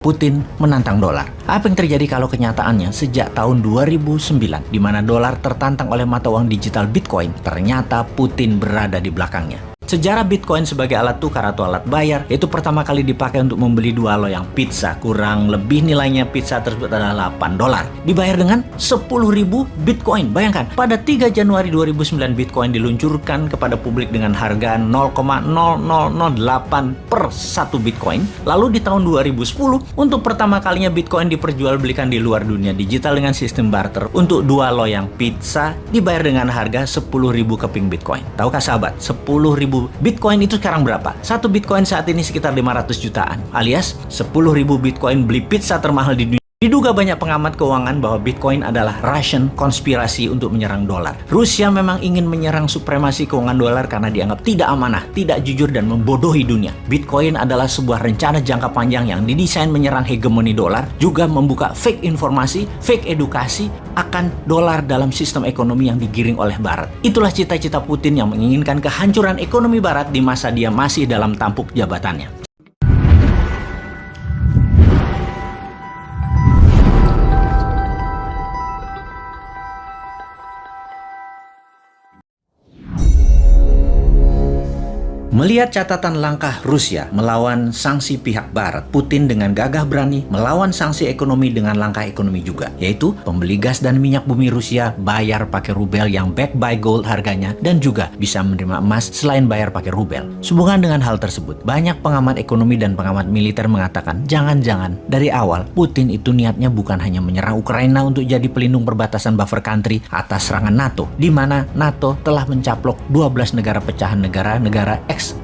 Putin menantang dolar. Apa yang terjadi kalau kenyataannya sejak tahun 2009, di mana dolar tertantang oleh mata uang digital Bitcoin, ternyata Putin berada di belakangnya. Sejarah Bitcoin sebagai alat tukar atau alat bayar itu pertama kali dipakai untuk membeli 2 loyang pizza. Kurang lebih nilainya pizza tersebut adalah $8. Dibayar dengan 10.000 Bitcoin. Bayangkan, pada 3 Januari 2009 Bitcoin diluncurkan kepada publik dengan harga 0,0008 per 1 Bitcoin. Lalu di tahun 2010, untuk pertama kalinya Bitcoin diperjualbelikan di luar dunia digital dengan sistem barter. Untuk 2 loyang pizza dibayar dengan harga 10.000 keping Bitcoin. Tahukah sahabat, 10.000 Bitcoin itu sekarang berapa? 1 Bitcoin saat ini sekitar 500 jutaan, alias 10.000 Bitcoin beli pizza termahal di dunia. Diduga banyak pengamat keuangan bahwa Bitcoin adalah Russian konspirasi untuk menyerang dolar. Rusia memang ingin menyerang supremasi keuangan dolar karena dianggap tidak amanah, tidak jujur, dan membodohi dunia. Bitcoin adalah sebuah rencana jangka panjang yang didesain menyerang hegemoni dolar, juga membuka fake informasi, fake edukasi akan dolar dalam sistem ekonomi yang digiring oleh Barat. Itulah cita-cita Putin yang menginginkan kehancuran ekonomi Barat di masa dia masih dalam tampuk jabatannya. Melihat catatan langkah Rusia melawan sanksi pihak Barat, Putin dengan gagah berani melawan sanksi ekonomi dengan langkah ekonomi juga, yaitu pembeli gas dan minyak bumi Rusia bayar pakai rubel yang backed by gold harganya, dan juga bisa menerima emas selain bayar pakai rubel. Sehubungan dengan hal tersebut, banyak pengamat ekonomi dan pengamat militer mengatakan jangan-jangan dari awal Putin itu niatnya bukan hanya menyerang Ukraina untuk jadi pelindung perbatasan buffer country atas serangan NATO, di mana NATO telah mencaplok 12 negara pecahan negara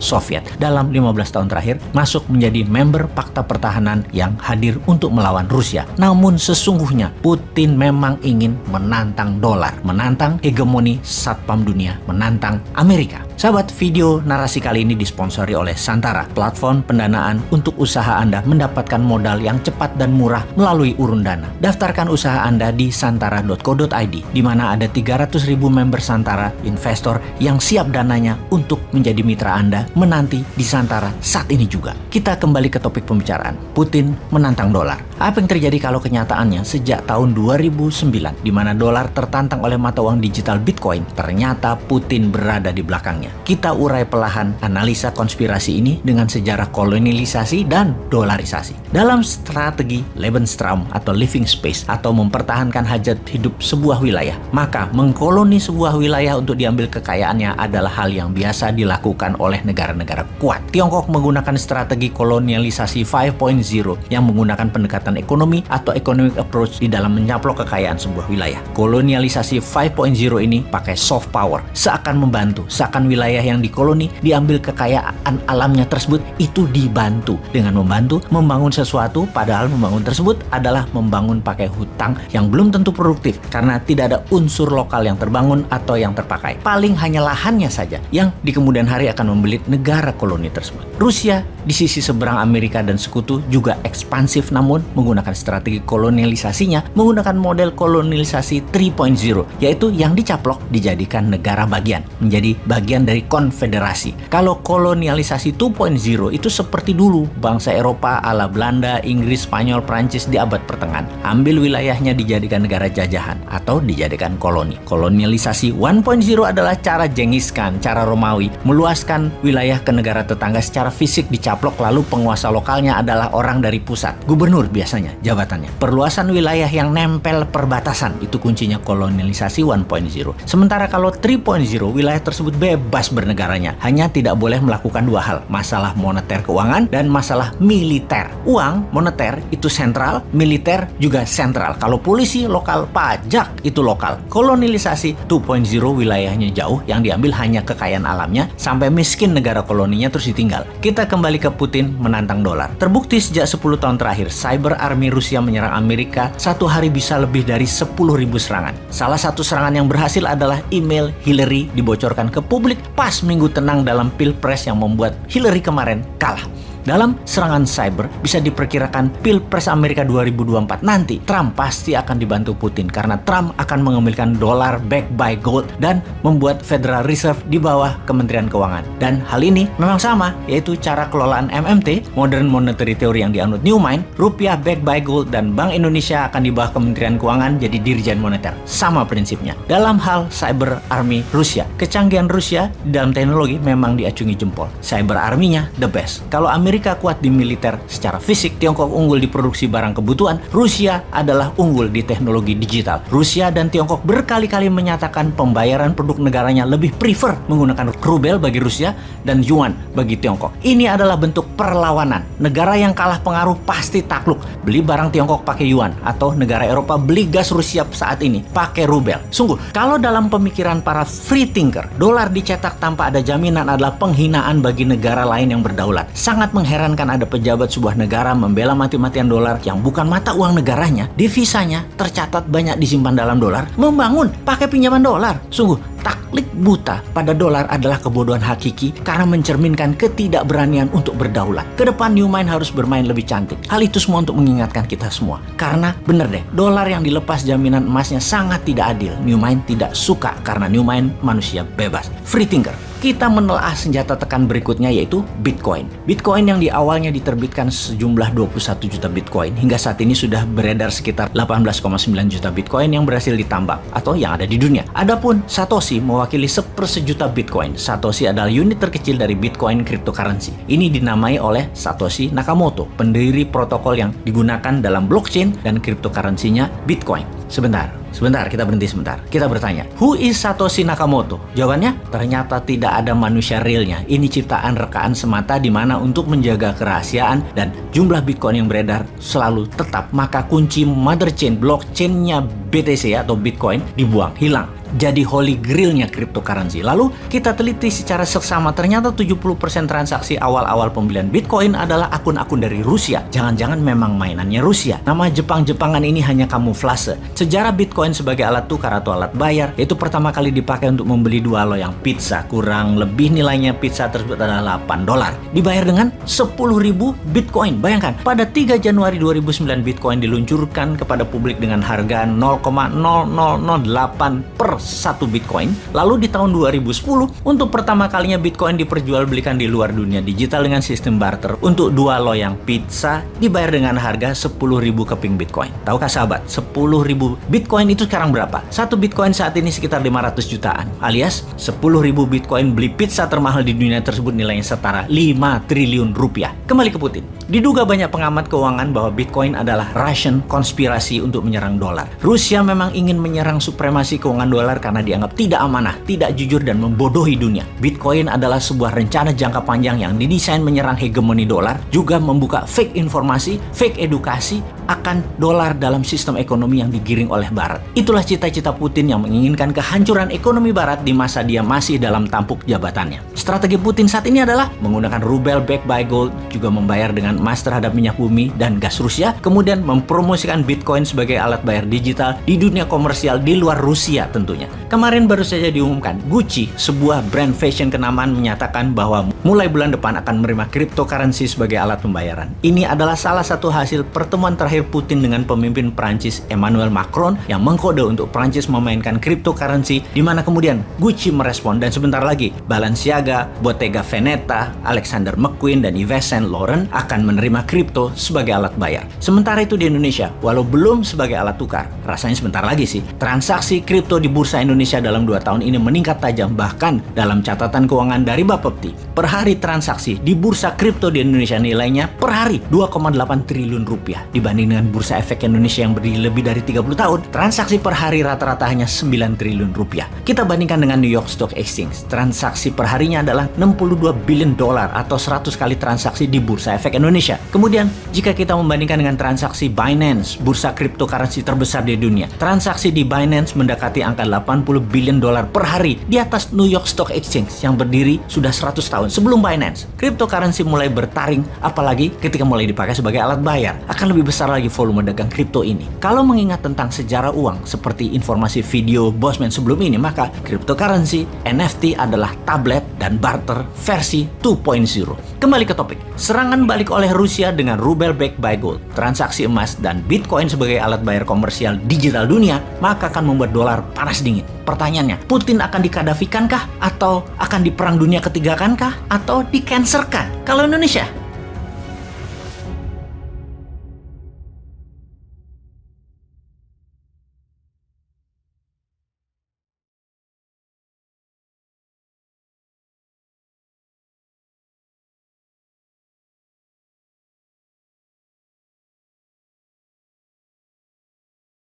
Soviet dalam 15 tahun terakhir masuk menjadi member Pakta Pertahanan yang hadir untuk melawan Rusia. Namun sesungguhnya Putin memang ingin menantang dolar, menantang hegemoni satpam dunia, menantang Amerika. Sahabat, video narasi kali ini disponsori oleh Santara, platform pendanaan untuk usaha Anda mendapatkan modal yang cepat dan murah melalui urun dana. Daftarkan usaha Anda di santara.co.id, di mana ada 300.000 member Santara, investor yang siap dananya untuk menjadi mitra Anda menanti di Santara saat ini juga. Kita kembali ke topik pembicaraan. Putin menantang dolar. Apa yang terjadi kalau kenyataannya sejak tahun 2009, di mana dolar tertantang oleh mata uang digital Bitcoin, ternyata Putin berada di belakangnya. Kita urai perlahan analisa konspirasi ini dengan sejarah kolonialisasi dan dolarisasi. Dalam strategi Lebensraum atau living space atau mempertahankan hajat hidup sebuah wilayah, maka mengkoloni sebuah wilayah untuk diambil kekayaannya adalah hal yang biasa dilakukan oleh negara-negara kuat. Tiongkok menggunakan strategi kolonialisasi 5.0 yang menggunakan pendekatan ekonomi atau economic approach di dalam menyaplok kekayaan sebuah wilayah. Kolonialisasi 5.0 ini pakai soft power, seakan membantu, seakan wilayah yang dikoloni diambil kekayaan alamnya tersebut itu dibantu dengan membantu membangun sesuatu, padahal membangun tersebut adalah membangun pakai hutang yang belum tentu produktif karena tidak ada unsur lokal yang terbangun atau yang terpakai. Paling hanya lahannya saja yang di kemudian hari akan membelit negara koloni tersebut. Rusia di sisi seberang Amerika dan sekutu juga ekspansif, namun menggunakan strategi kolonialisasinya menggunakan model kolonialisasi 3.0, yaitu yang dicaplok dijadikan negara bagian, menjadi bagian dari konfederasi. Kalau kolonialisasi 2.0 itu seperti dulu bangsa Eropa ala Belanda, Inggris, Spanyol, Prancis di abad pertengahan, ambil wilayahnya dijadikan negara jajahan atau dijadikan koloni. Kolonialisasi 1.0 adalah cara Genghis Khan, cara Romawi meluaskan wilayah ke negara tetangga secara fisik dicaplok, lalu penguasa lokalnya adalah orang dari pusat, gubernur biasanya jabatannya. Perluasan wilayah yang nempel perbatasan itu kuncinya kolonialisasi 1.0. Sementara kalau 3.0, wilayah tersebut bebas bernegaranya, hanya tidak boleh melakukan 2 hal, masalah moneter keuangan dan masalah militer. Uang moneter itu sentral, militer juga sentral. Kalau polisi lokal, pajak itu lokal. Kolonialisasi 2.0 wilayahnya jauh, yang diambil hanya kekayaan alamnya sampai miskin negara koloninya terus ditinggal. Kita kembali ke Putin menantang dolar. Terbukti sejak 10 tahun terakhir, cyber army Rusia menyerang Amerika satu hari bisa lebih dari 10.000 serangan. Salah satu serangan yang berhasil adalah email Hillary dibocorkan ke publik pas minggu tenang dalam pilpres yang membuat Hillary kemarin kalah. Dalam serangan cyber, bisa diperkirakan Pilpres Amerika 2024 nanti, Trump pasti akan dibantu Putin karena Trump akan mengambilkan dolar backed by gold dan membuat Federal Reserve di bawah Kementerian Keuangan. Dan hal ini memang sama, yaitu cara kelolaan MMT, Modern Monetary Theory yang dianut Newman, rupiah backed by gold dan Bank Indonesia akan di bawah Kementerian Keuangan jadi Dirjen Moneter. Sama prinsipnya. Dalam hal cyber army Rusia, kecanggihan Rusia dalam teknologi memang diacungi jempol. Cyber army-nya the best. Kalau Amerika kuat di militer secara fisik, Tiongkok unggul di produksi barang kebutuhan, Rusia adalah unggul di teknologi digital. Rusia dan Tiongkok berkali-kali menyatakan pembayaran produk negaranya lebih prefer menggunakan rubel bagi Rusia dan yuan bagi Tiongkok. Ini adalah bentuk perlawanan. Negara yang kalah pengaruh pasti takluk. Beli barang Tiongkok pakai yuan, atau negara Eropa beli gas Rusia saat ini pakai rubel. Sungguh, kalau dalam pemikiran para free thinker, dolar dicetak tanpa ada jaminan adalah penghinaan bagi negara lain yang berdaulat. Sangat mengherankan ada pejabat sebuah negara membela mati-matian dolar yang bukan mata uang negaranya, devisanya tercatat banyak disimpan dalam dolar, membangun pakai pinjaman dolar. Sungguh, taklik buta pada dolar adalah kebodohan hakiki karena mencerminkan ketidakberanian untuk berdaulat. Kedepan Newman harus bermain lebih cantik. Hal itu semua untuk mengingatkan kita semua. Karena bener deh, dolar yang dilepas jaminan emasnya sangat tidak adil. Newman tidak suka karena Newman manusia bebas. Free thinker. Kita menelaah senjata tekan berikutnya, yaitu Bitcoin. Bitcoin yang di awalnya diterbitkan sejumlah 21 juta Bitcoin, hingga saat ini sudah beredar sekitar 18,9 juta Bitcoin yang berhasil ditambang atau yang ada di dunia. Adapun Satoshi mewakili 1/1 Bitcoin. Satoshi adalah unit terkecil dari Bitcoin cryptocurrency. Ini dinamai oleh Satoshi Nakamoto, pendiri protokol yang digunakan dalam blockchain dan cryptocurrency-nya Bitcoin. Sebentar, kita berhenti sebentar. Kita bertanya, who is Satoshi Nakamoto? Jawabannya, ternyata tidak ada manusia realnya. Ini ciptaan rekaan semata di mana untuk menjaga kerahasiaan dan jumlah Bitcoin yang beredar selalu tetap, maka kunci mother chain, blockchain-nya BTC atau Bitcoin dibuang, hilang. Jadi holy grail-nya cryptocurrency. Lalu kita teliti secara seksama, ternyata 70% transaksi awal-awal pembelian Bitcoin adalah akun-akun dari Rusia. Jangan-jangan memang mainannya Rusia. Nama Jepang-Jepangan ini hanya kamuflase. Sejarah Bitcoin sebagai alat tukar atau alat bayar, yaitu pertama kali dipakai untuk membeli 2 loyang pizza. Kurang lebih nilainya pizza tersebut adalah $8. Dibayar dengan 10.000 Bitcoin. Bayangkan, pada 3 Januari 2009 Bitcoin diluncurkan kepada publik dengan harga 0,0008 per 1 Bitcoin. Lalu di tahun 2010, untuk pertama kalinya Bitcoin diperjualbelikan di luar dunia digital dengan sistem barter. Untuk 2 loyang pizza dibayar dengan harga 10.000 keping Bitcoin. Tahukah sahabat, 10.000 Bitcoin itu sekarang berapa? 1 Bitcoin saat ini sekitar 500 jutaan. Alias 10.000 Bitcoin beli pizza termahal di dunia tersebut nilainya setara 5 triliun rupiah. Kembali ke Putin. Diduga banyak pengamat keuangan bahwa Bitcoin adalah Russian konspirasi untuk menyerang dolar. Rusia memang ingin menyerang supremasi keuangan dolar karena dianggap tidak amanah, tidak jujur, dan membodohi dunia. Bitcoin adalah sebuah rencana jangka panjang yang didesain menyerang hegemoni dolar, juga membuka fake informasi, fake edukasi akan dolar dalam sistem ekonomi yang digiring oleh Barat. Itulah cita-cita Putin yang menginginkan kehancuran ekonomi Barat di masa dia masih dalam tampuk jabatannya. Strategi Putin saat ini adalah menggunakan rubel backed by gold, juga membayar dengan emas terhadap minyak bumi dan gas Rusia, kemudian mempromosikan Bitcoin sebagai alat bayar digital di dunia komersial di luar Rusia tentunya. Kemarin baru saja diumumkan, Gucci, sebuah brand fashion kenamaan, menyatakan bahwa mulai bulan depan akan menerima cryptocurrency sebagai alat pembayaran. Ini adalah salah satu hasil pertemuan terakhir Putin dengan pemimpin Prancis Emmanuel Macron yang mengkode untuk Prancis memainkan cryptocurrency, di mana kemudian Gucci merespon, dan sebentar lagi Balenciaga, Bottega Veneta, Alexander McQueen, dan Yves Saint Laurent akan menerima kripto sebagai alat bayar. Sementara itu di Indonesia, walau belum sebagai alat tukar, rasanya sebentar lagi sih, transaksi kripto di Bursa Indonesia dalam 2 tahun ini meningkat tajam. Bahkan dalam catatan keuangan dari Bapepti, per hari transaksi di bursa kripto di Indonesia nilainya per hari 2,8 triliun rupiah. Dibanding dengan Bursa Efek Indonesia yang berdiri lebih dari 30 tahun, transaksi per hari rata-rata hanya 9 triliun rupiah. Kita bandingkan dengan New York Stock Exchange, transaksi per harinya adalah 62 billion dolar atau 100 kali transaksi di Bursa Efek Indonesia. Kemudian, jika kita membandingkan dengan transaksi Binance, bursa cryptocurrency terbesar di dunia, transaksi di Binance mendekati angka 80 billion dolar per hari, di atas New York Stock Exchange yang berdiri sudah 100 tahun sebelum Binance. Cryptocurrency mulai bertaring, apalagi ketika mulai dipakai sebagai alat bayar, akan lebih besar lagi volume dagang kripto ini. Kalau mengingat tentang sejarah uang, uang seperti informasi video Bosman sebelum ini, maka cryptocurrency, NFT adalah tablet dan barter versi 2.0. Kembali ke topik. Serangan balik oleh Rusia dengan rubel backed by gold, transaksi emas dan Bitcoin sebagai alat bayar komersial digital dunia, maka akan membuat dolar panas dingin. Pertanyaannya, Putin akan dikadafikankah? Atau akan di perang dunia ketiga kankah? Atau di-cancerkan? Kalau Indonesia,